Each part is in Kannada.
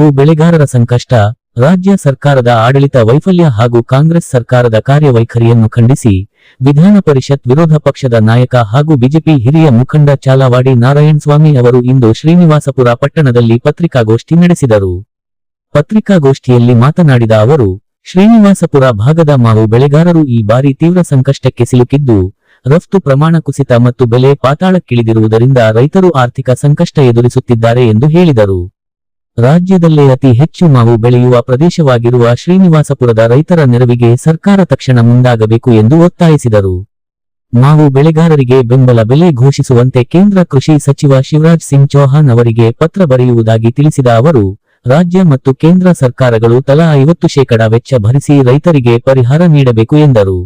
ಮಾವು ಬೆಳೆಗಾರರ ಸಂಕಷ್ಟ, ರಾಜ್ಯ ಸರ್ಕಾರದ ಆಡಳಿತ ವೈಫಲ್ಯ ಹಾಗೂ ಕಾಂಗ್ರೆಸ್ ಸರ್ಕಾರದ ಕಾರ್ಯವೈಖರಿಯನ್ನು ಖಂಡಿಸಿ ವಿಧಾನ ಪರಿಷತ್ ವಿರೋಧ ಪಕ್ಷದ ನಾಯಕ ಹಾಗೂ ಬಿಜೆಪಿ ಹಿರಿಯ ಮುಖಂಡ ಚಾಲವಾಡಿ ನಾರಾಯಣಸ್ವಾಮಿ ಅವರು ಇಂದು ಶ್ರೀನಿವಾಸಪುರ ಪಟ್ಟಣದಲ್ಲಿ ಪತ್ರಿಕಾಗೋಷ್ಠಿ ನಡೆಸಿದರು. ಪತ್ರಿಕಾಗೋಷ್ಠಿಯಲ್ಲಿ ಮಾತನಾಡಿದ ಅವರು, ಶ್ರೀನಿವಾಸಪುರ ಭಾಗದ ಮಾವು ಬೆಳೆಗಾರರು ಈ ಬಾರಿ ತೀವ್ರ ಸಂಕಷ್ಟಕ್ಕೆ ಸಿಲುಕಿದ್ದು, ರಫ್ತು ಪ್ರಮಾಣ ಕುಸಿತ ಮತ್ತು ಬೆಲೆ ಪಾತಾಳಕ್ಕಿಳಿದಿರುವುದರಿಂದ ರೈತರು ಆರ್ಥಿಕ ಸಂಕಷ್ಟ ಎದುರಿಸುತ್ತಿದ್ದಾರೆ ಎಂದು ಹೇಳಿದರು. ರಾಜ್ಯದಲ್ಲೇ ಅತಿ ಹೆಚ್ಚು ಮಾವು ಬೆಳೆಯುವ ಪ್ರದೇಶವಾಗಿರುವ ಶ್ರೀನಿವಾಸಪುರದ ರೈತರ ನೆರವಿಗೆ ಸರ್ಕಾರ ತಕ್ಷಣ ಮುಂದಾಗಬೇಕು ಎಂದು ಒತ್ತಾಯಿಸಿದರು. ಮಾವು ಬೆಳೆಗಾರರಿಗೆ ಬೆಂಬಲ ಬೆಲೆ ಘೋಷಿಸುವಂತೆ ಕೇಂದ್ರ ಕೃಷಿ ಸಚಿವ ಶಿವರಾಜ್ ಸಿಂಗ್ ಚೌಹಾಣ್ ಅವರಿಗೆ ಪತ್ರ ಬರೆಯುವುದಾಗಿ ತಿಳಿಸಿದ ಅವರು, ರಾಜ್ಯ ಮತ್ತು ಕೇಂದ್ರ ಸರ್ಕಾರಗಳು ತಲಾ 50% ವೆಚ್ಚ ಭರಿಸಿ ರೈತರಿಗೆ ಪರಿಹಾರ ನೀಡಬೇಕು ಎಂದರು.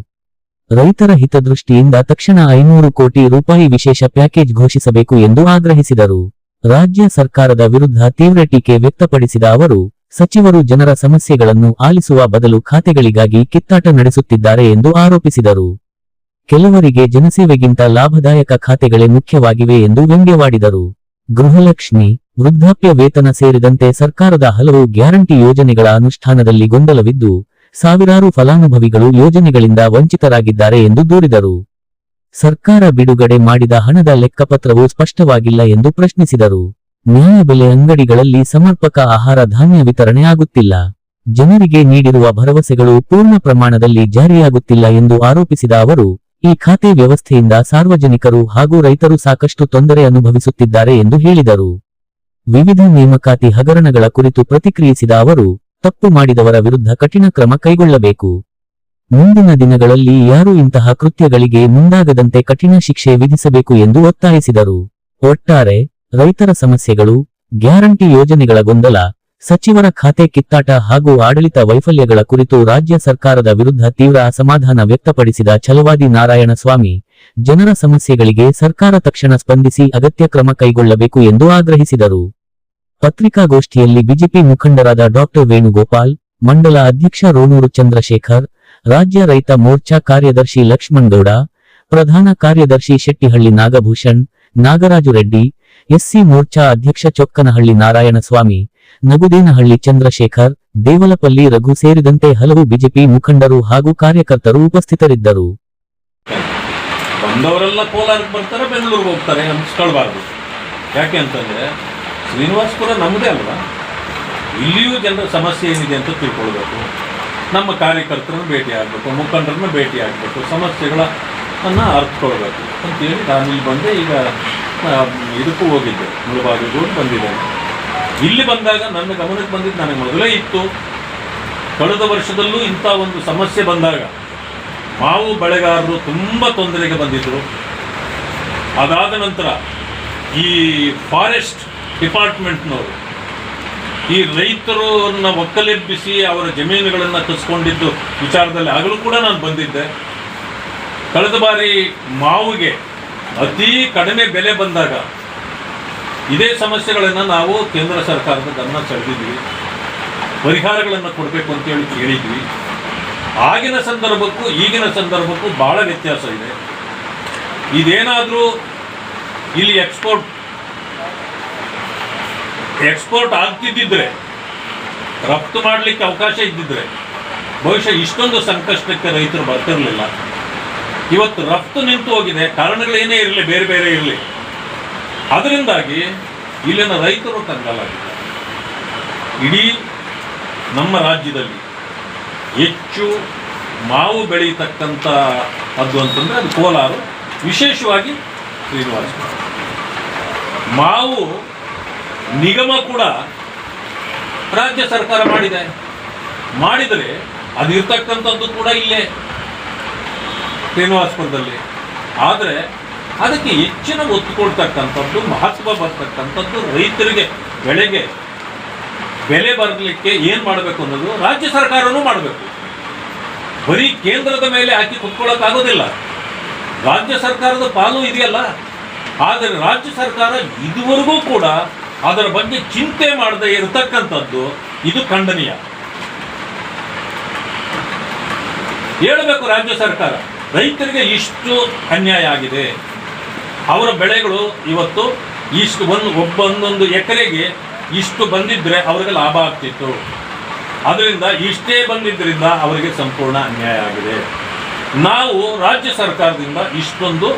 ರೈತರ ಹಿತದೃಷ್ಟಿಯಿಂದ ತಕ್ಷಣ 500 ಕೋಟಿ ರೂಪಾಯಿ ವಿಶೇಷ ಪ್ಯಾಕೇಜ್ ಘೋಷಿಸಬೇಕು ಎಂದು ಆಗ್ರಹಿಸಿದರು. ರಾಜ್ಯ ಸರ್ಕಾರದ ವಿರುದ್ಧ ತೀವ್ರ ಟೀಕೆ ವ್ಯಕ್ತಪಡಿಸಿದ ಅವರು, ಸಚಿವರು ಜನರ ಸಮಸ್ಯೆಗಳನ್ನು ಆಲಿಸುವ ಬದಲು ಖಾತೆಗಳಿಗಾಗಿ ಕಿತ್ತಾಟ ನಡೆಸುತ್ತಿದ್ದಾರೆ ಎಂದು ಆರೋಪಿಸಿದರು. ಕೆಲವರಿಗೆ ಜನಸೇವೆಗಿಂತ ಲಾಭದಾಯಕ ಖಾತೆಗಳೇ ಮುಖ್ಯವಾಗಿವೆ ಎಂದು ವ್ಯಂಗ್ಯವಾಡಿದರು. ಗೃಹಲಕ್ಷ್ಮಿ, ವೃದ್ಧಾಪ್ಯ ವೇತನ ಸೇರಿದಂತೆ ಸರ್ಕಾರದ ಹಲವು ಗ್ಯಾರಂಟಿ ಯೋಜನೆಗಳ ಅನುಷ್ಠಾನದಲ್ಲಿ ಗೊಂದಲವಿದ್ದು, ಸಾವಿರಾರು ಫಲಾನುಭವಿಗಳು ಯೋಜನೆಗಳಿಂದ ವಂಚಿತರಾಗಿದ್ದಾರೆ ಎಂದು ದೂರಿದರು. ಸರ್ಕಾರ ಬಿಡುಗಡೆ ಮಾಡಿದ ಹಣದ ಲೆಕ್ಕಪತ್ರವು ಸ್ಪಷ್ಟವಾಗಿಲ್ಲ ಎಂದು ಪ್ರಶ್ನಿಸಿದರು. ನ್ಯಾಯಬೆಲೆ ಅಂಗಡಿಗಳಲ್ಲಿ ಸಮರ್ಪಕ ಆಹಾರ ಧಾನ್ಯ ವಿತರಣೆ ಆಗುತ್ತಿಲ್ಲ. ಜನರಿಗೆ ನೀಡಿರುವ ಭರವಸೆಗಳು ಪೂರ್ಣ ಪ್ರಮಾಣದಲ್ಲಿ ಜಾರಿಯಾಗುತ್ತಿಲ್ಲ ಎಂದು ಆರೋಪಿಸಿದ ಅವರು, ಈ ಖಾತೆ ವ್ಯವಸ್ಥೆಯಿಂದ ಸಾರ್ವಜನಿಕರು ಹಾಗೂ ರೈತರು ಸಾಕಷ್ಟು ತೊಂದರೆ ಅನುಭವಿಸುತ್ತಿದ್ದಾರೆ ಎಂದು ಹೇಳಿದರು. ವಿವಿಧ ನೇಮಕಾತಿ ಹಗರಣಗಳ ಕುರಿತು ಪ್ರತಿಕ್ರಿಯಿಸಿದ ಅವರು, ತಪ್ಪು ಮಾಡಿದವರ ವಿರುದ್ಧ ಕಠಿಣ ಕ್ರಮ ಕೈಗೊಳ್ಳಬೇಕು. ಮುಂದಿನ ದಿನಗಳಲ್ಲಿ ಯಾರು ಇಂತಹ ಕೃತ್ಯಗಳಿಗೆ ಮುಂದಾಗದಂತೆ ಕಠಿಣ ಶಿಕ್ಷೆ ವಿಧಿಸಬೇಕು ಎಂದು ಒತ್ತಾಯಿಸಿದರು. ಒಟ್ಟಾರೆ ರೈತರ ಸಮಸ್ಯೆಗಳು, ಗ್ಯಾರಂಟಿ ಯೋಜನೆಗಳ ಗೊಂದಲ, ಸಚಿವರ ಖಾತೆ ಕಿತ್ತಾಟ ಹಾಗೂ ಆಡಳಿತ ವೈಫಲ್ಯಗಳ ಕುರಿತು ರಾಜ್ಯ ಸರ್ಕಾರದ ವಿರುದ್ಧ ತೀವ್ರ ಅಸಮಾಧಾನ ವ್ಯಕ್ತಪಡಿಸಿದ ಛಲವಾದಿ ನಾರಾಯಣಸ್ವಾಮಿ, ಜನರ ಸಮಸ್ಯೆಗಳಿಗೆ ಸರ್ಕಾರ ತಕ್ಷಣ ಸ್ಪಂದಿಸಿ ಅಗತ್ಯ ಕ್ರಮ ಕೈಗೊಳ್ಳಬೇಕು ಎಂದು ಆಗ್ರಹಿಸಿದರು. ಪತ್ರಿಕಾಗೋಷ್ಠಿಯಲ್ಲಿ ಬಿಜೆಪಿ ಮುಖಂಡರಾದ ಡಾ ವೇಣುಗೋಪಾಲ್, ಮಂಡಲ ಅಧ್ಯಕ್ಷ ರೋಣೂರು ಚಂದ್ರಶೇಖರ್, ರಾಜ್ಯ ರೈತ ಮೋರ್ಚಾ ಕಾರ್ಯದರ್ಶಿ ಲಕ್ಷ್ಮಣಗೌಡ, ಪ್ರಧಾನ ಕಾರ್ಯದರ್ಶಿ ಶೆಟ್ಟಿಹಳ್ಳಿ ನಾಗಭೂಷಣ್, ನಾಗರಾಜು ರೆಡ್ಡಿ, ಎಸ್ಸಿ ಮೋರ್ಚಾ ಅಧ್ಯಕ್ಷ ಚೊಕ್ಕನಹಳ್ಳಿ ನಾರಾಯಣಸ್ವಾಮಿ, ನಗುದೇನಹಳ್ಳಿ ಚಂದ್ರಶೇಖರ್, ದೇವಲಪಲ್ಲಿ ರಘು ಸೇರಿದಂತೆ ಹಲವು ಬಿಜೆಪಿ ಮುಖಂಡರು ಹಾಗೂ ಕಾರ್ಯಕರ್ತರು ಉಪಸ್ಥಿತರಿದ್ದರು. ಬಂದವರೆಲ್ಲ ಕೋಲಾರಕ್ಕೆ ಬರ್ತಾರೆ, ಬೆಂಗಳೂರಿಗೆ ಹೋಗ್ತಾರೆ ಅನ್ಸ್ಕೊಳ್ಬಾರ್ದು. ಯಾಕೆ ಅಂತಂದರೆ ಶ್ರೀನಿವಾಸಪುರ ನಮ್ಮದೇ ಅಲ್ವಾ, ಇಲ್ಲಿಯೂ ಜನರ ಸಮಸ್ಯೆ ಏನಿದೆ ಅಂತ ತಿಳ್ಕೊಳ್ಬೇಕು. ನಮ್ಮ ಕಾರ್ಯಕರ್ತರನ್ನು ಭೇಟಿ ಆಗಬೇಕು, ಮುಖಂಡರನ್ನ ಭೇಟಿ ಆಗಬೇಕು, ಸಮಸ್ಯೆಗಳನ್ನು ಅರ್ಥಕೊಳ್ಬೇಕು ಅಂತೇಳಿ ನಾನು ಇಲ್ಲಿ ಬಂದೆ. ಈಗ ಇದಕ್ಕೂ ಹೋಗಿದ್ದೆ, ಮುಳಬಾಗಿಲು ಬಂದಿದ್ದೇನೆ. ಇಲ್ಲಿ ಬಂದಾಗ ನನ್ನ ಗಮನಕ್ಕೆ ಬಂದಿದ್ದು ನನಗೆ ಮೊದಲೇ ಇತ್ತು. ಕಳೆದ ವರ್ಷದಲ್ಲೂ ಇಂಥ ಒಂದು ಸಮಸ್ಯೆ ಬಂದಾಗ ಮಾವು ಬೆಳೆಗಾರರು ತುಂಬ ತೊಂದರೆಗೆ ಬಂದಿದ್ದರು. ಅದಾದ ನಂತರ ಈ ಫಾರೆಸ್ಟ್ ಡಿಪಾರ್ಟ್ಮೆಂಟ್ನವರು ಈ ರೈತರನ್ನ ಒಕ್ಕಲೆಬ್ಬಿಸಿ ಅವರ ಜಮೀನುಗಳನ್ನು ಕಸ್ಕೊಂಡಿದ್ದು ವಿಚಾರದಲ್ಲಿ ಆಗಲೂ ಕೂಡ ನಾನು ಬಂದಿದ್ದೆ. ಕಳೆದ ಬಾರಿ ಮಾವಿಗೆ ಅತಿ ಕಡಿಮೆ ಬೆಲೆ ಬಂದಾಗ ಇದೇ ಸಮಸ್ಯೆಗಳನ್ನು ನಾವು ಕೇಂದ್ರ ಸರ್ಕಾರದ ಗಮನ ಸೆಳೆದಿದ್ವಿ, ಪರಿಹಾರಗಳನ್ನು ಕೊಡಬೇಕು ಅಂತೇಳಿ ಹೇಳಿದ್ವಿ. ಆಗಿನ ಸಂದರ್ಭಕ್ಕೂ ಈಗಿನ ಸಂದರ್ಭಕ್ಕೂ ಭಾಳ ವ್ಯತ್ಯಾಸ ಇದೆ. ಇದೇನಾದರೂ ಇಲ್ಲಿ ಎಕ್ಸ್ಪೋರ್ಟ್ ಆಗ್ತಿದ್ದಿದ್ರೆ, ರಫ್ತು ಮಾಡಲಿಕ್ಕೆ ಅವಕಾಶ ಇದ್ದಿದ್ರೆ ಬಹುಶಃ ಇಷ್ಟೊಂದು ಸಂಕಷ್ಟಕ್ಕೆ ರೈತರು ಬರ್ತಿರಲಿಲ್ಲ. ಇವತ್ತು ರಫ್ತು ನಿಂತು ಹೋಗಿದೆ, ಕಾರಣಗಳೇನೇ ಇರಲಿ, ಬೇರೆ ಬೇರೆ ಇರಲಿ, ಅದರಿಂದಾಗಿ ಇಲ್ಲಿನ ರೈತರು ಕಂಗಾಲಾಗಿದ್ದಾರೆ. ಇಡೀ ನಮ್ಮ ರಾಜ್ಯದಲ್ಲಿ ಹೆಚ್ಚು ಮಾವು ಬೆಳೆಯತಕ್ಕಂಥ ಅದು ಅಂತಂದರೆ ಅದು ಕೋಲಾರ, ವಿಶೇಷವಾಗಿ ಶ್ರೀನಿವಾಸಪುರ. ಮಾವು ನಿಗಮ ಕೂಡ ರಾಜ್ಯ ಸರ್ಕಾರ ಮಾಡಿದರೆ ಅದು ಇರ್ತಕ್ಕಂಥದ್ದು ಕೂಡ ಇಲ್ಲೇ ಶ್ರೀನಿವಾಸಪುರದಲ್ಲಿ. ಆದರೆ ಅದಕ್ಕೆ ಹೆಚ್ಚಿನ ಒತ್ತು ಕೊಡ್ತಕ್ಕಂಥದ್ದು, ಮಹತ್ವ ಬರ್ತಕ್ಕಂಥದ್ದು, ರೈತರಿಗೆ ಬೆಳೆಗೆ ಬೆಲೆ ಬರಲಿಕ್ಕೆ ಏನು ಮಾಡಬೇಕು ಅನ್ನೋದು ರಾಜ್ಯ ಸರ್ಕಾರನೂ ಮಾಡಬೇಕು. ಬರೀ ಕೇಂದ್ರದ ಮೇಲೆ ಹಾಕಿ ಕುತ್ಕೊಳ್ಳೋಕ್ಕಾಗೋದಿಲ್ಲ. ರಾಜ್ಯ ಸರ್ಕಾರದ ಪಾಲು ಇದೆಯಲ್ಲ, ಆದರೆ ರಾಜ್ಯ ಸರ್ಕಾರ ಇದುವರೆಗೂ ಕೂಡ ಅದರ ಬಗ್ಗೆ ಚಿಂತೆ ಮಾಡದೇ ಇರತಕ್ಕಂಥದ್ದು ಇದು ಖಂಡನೀಯ. ಹೇಳಬೇಕು ರಾಜ್ಯ ಸರ್ಕಾರ, ರೈತರಿಗೆ ಇಷ್ಟು ಅನ್ಯಾಯ ಆಗಿದೆ, ಅವರ ಬೆಳೆಗಳು ಇವತ್ತು ಇಷ್ಟು ಒಂದೊಂದು ಎಕರೆಗೆ ಇಷ್ಟು ಬಂದಿದ್ದರೆ ಅವರಿಗೆ ಲಾಭ ಆಗ್ತಿತ್ತು. ಅದರಿಂದ ಇಷ್ಟೇ ಬಂದಿದ್ದರಿಂದ ಅವರಿಗೆ ಸಂಪೂರ್ಣ ಅನ್ಯಾಯ ಆಗಿದೆ. ನಾವು ರಾಜ್ಯ ಸರ್ಕಾರದಿಂದ ಇಷ್ಟೊಂದು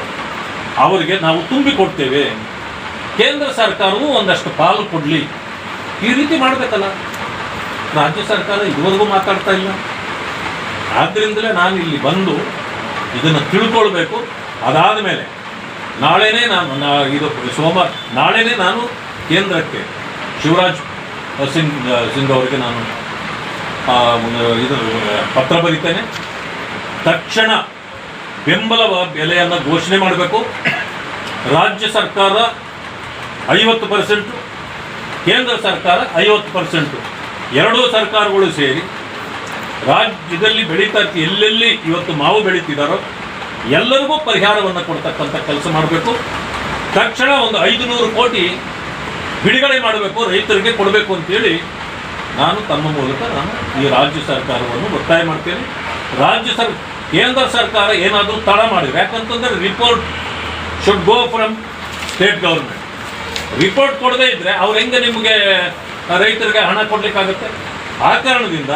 ಅವರಿಗೆ ನಾವು ತುಂಬಿಕೊಡ್ತೇವೆ, ಕೇಂದ್ರ ಸರ್ಕಾರವು ಒಂದಷ್ಟು ಪಾಲು ಕೊಡಲಿ, ಈ ರೀತಿ ಮಾಡಬೇಕಲ್ಲ. ರಾಜ್ಯ ಸರ್ಕಾರ ಇದುವರೆಗೂ ಮಾತಾಡ್ತಾ ಇಲ್ಲ. ಆದ್ದರಿಂದಲೇ ನಾನು ಇಲ್ಲಿ ಬಂದು ಇದನ್ನು ತಿಳ್ಕೊಳ್ಬೇಕು. ಅದಾದ ಮೇಲೆ ನಾಳೆನೇ ನಾಳೆನೇ ನಾನು ಕೇಂದ್ರಕ್ಕೆ ಶಿವರಾಜ್ ಸಿಂಗ್ ಅವರಿಗೆ ನಾನು ಪತ್ರ ಬರೀತೇನೆ. ತಕ್ಷಣ ಬೆಂಬಲ ಬೆಲೆಯನ್ನು ಘೋಷಣೆ ಮಾಡಬೇಕು. ರಾಜ್ಯ ಸರ್ಕಾರ 50%, ಕೇಂದ್ರ ಸರ್ಕಾರ 50%, ಎರಡೂ ಸರ್ಕಾರಗಳು ಸೇರಿ ರಾಜ್ಯದಲ್ಲಿ ಬೆಳೀತಾ ಎಲ್ಲೆಲ್ಲಿ ಇವತ್ತು ಮಾವು ಬೆಳೀತಿದ್ದಾರೋ ಎಲ್ಲರಿಗೂ ಪರಿಹಾರವನ್ನು ಕೊಡ್ತಕ್ಕಂಥ ಕೆಲಸ ಮಾಡಬೇಕು. ತಕ್ಷಣ ಒಂದು 500 ಕೋಟಿ ಬಿಡುಗಡೆ ಮಾಡಬೇಕು, ರೈತರಿಗೆ ಕೊಡಬೇಕು ಅಂತೇಳಿ ನಾನು ತಮ್ಮ ಮೂಲಕ ನಾನು ಈ ರಾಜ್ಯ ಸರ್ಕಾರವನ್ನು ಒತ್ತಾಯ ಮಾಡ್ತೇನೆ. ಕೇಂದ್ರ ಸರ್ಕಾರ ಏನಾದರೂ ತಡ ಮಾಡಿದ್ರೆ, ಯಾಕಂತಂದರೆ report should go from state government. Report ಕೊಡದೇ ಇದ್ದರೆ ಅವ್ರು ಹೆಂಗೆ ನಿಮಗೆ ರೈತರಿಗೆ ಹಣ ಕೊಡಲಿಕ್ಕಾಗುತ್ತೆ? ಆ ಕಾರಣದಿಂದ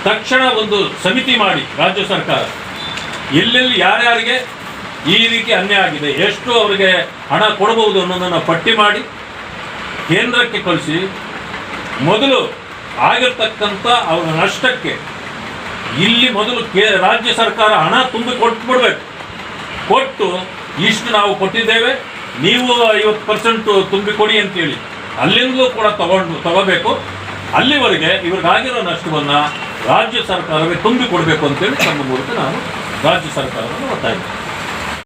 ತಕ್ಷಣ ಒಂದು ಸಮಿತಿ ಮಾಡಿ ರಾಜ್ಯ ಸರ್ಕಾರ ಎಲ್ಲೆಲ್ಲಿ ಯಾರ್ಯಾರಿಗೆ ಈ ರೀತಿ ಅನ್ಯಾಯ ಆಗಿದೆ, ಎಷ್ಟು ಅವರಿಗೆ ಹಣ ಕೊಡಬಹುದು ಅನ್ನೋದನ್ನು ಪಟ್ಟಿ ಮಾಡಿ ಕೇಂದ್ರಕ್ಕೆ ಕಳಿಸಿ, ಮೊದಲು ಆಗಿರ್ತಕ್ಕಂಥ ಅವರ ನಷ್ಟಕ್ಕೆ ಇಲ್ಲಿ ಮೊದಲು ರಾಜ್ಯ ಸರ್ಕಾರ ಹಣ ತುಂಬಿ ಕೊಟ್ಬಿಡ್ಬೇಕು. ಕೊಟ್ಟು ಇಷ್ಟು ನಾವು ಕೊಟ್ಟಿದ್ದೇವೆ, ನೀವು 50% ತುಂಬಿಕೊಡಿ ಅಂತೇಳಿ ಅಲ್ಲಿಂದಲೂ ಕೂಡ ತಗೋಬೇಕು. ಅಲ್ಲಿವರೆಗೆ ಇವ್ರಿಗಾಗಿರೋ ನಷ್ಟವನ್ನು ರಾಜ್ಯ ಸರ್ಕಾರವೇ ತುಂಬಿಕೊಡಬೇಕು ಅಂತೇಳಿ ತಮ್ಮ ಮೂಲಕ ನಾನು ರಾಜ್ಯ ಸರ್ಕಾರವನ್ನು ಒತ್ತಾಯ